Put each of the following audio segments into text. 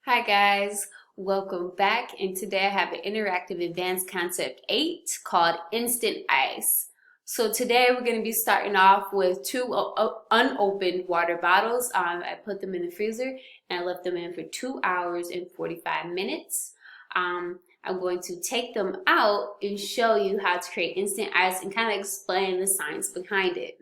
Hi guys, welcome back, and today I have an interactive advanced concept 8 called Instant Ice. So today we're going to be starting off with two unopened water bottles. I put them in the freezer and I left them in for 2 hours and 45 minutes. I'm going to take them out and show you how to create instant ice and kind of explain the science behind it.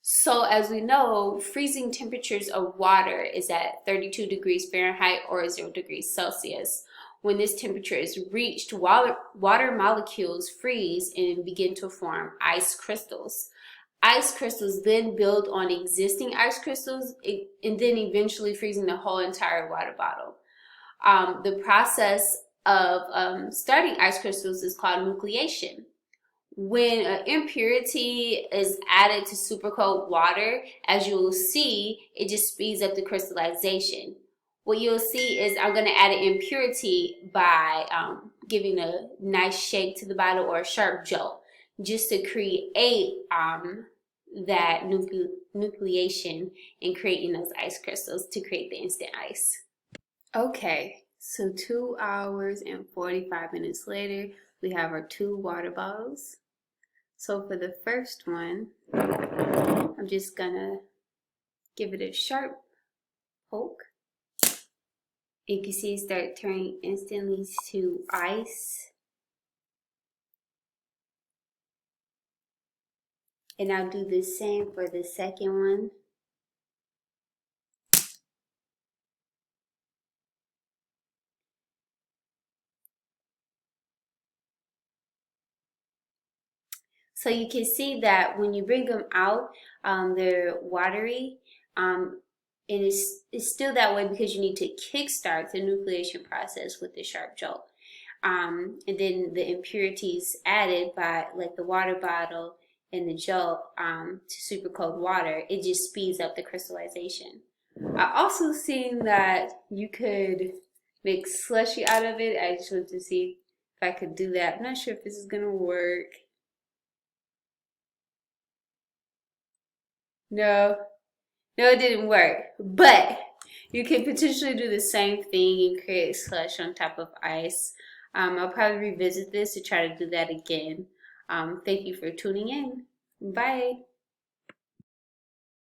So as we know, freezing temperatures of water is at 32 degrees Fahrenheit or 0 degrees Celsius. When this temperature is reached, water molecules freeze and begin to form ice crystals. Ice crystals then build on existing ice crystals and then eventually freezing the whole entire water bottle. The process of starting ice crystals is called nucleation. When an impurity is added to super cold water, as you will see, it just speeds up the crystallization. What you'll see is I'm going to add an impurity by giving a nice shake to the bottle or a sharp jolt just to create that nucleation and creating those ice crystals to create the instant ice. Okay, so 2 hours and 45 minutes later, we have our two water bottles. So for the first one, I'm just gonna give it a sharp poke. You can see it start turning instantly to ice. And I'll do the same for the second one. So you can see that when you bring them out, they're watery. And it's still that way because you need to kickstart the nucleation process with the sharp jolt. And then the impurities added by like the water bottle and the jolt to super cold water, it just speeds up the crystallization. I also seen that you could make slushy out of it. I just wanted to see if I could do that. I'm not sure if this is gonna work. No, it didn't work. But you can potentially do the same thing and create slush on top of ice. I'll probably revisit this to try to do that again. Thank you for tuning in. Bye.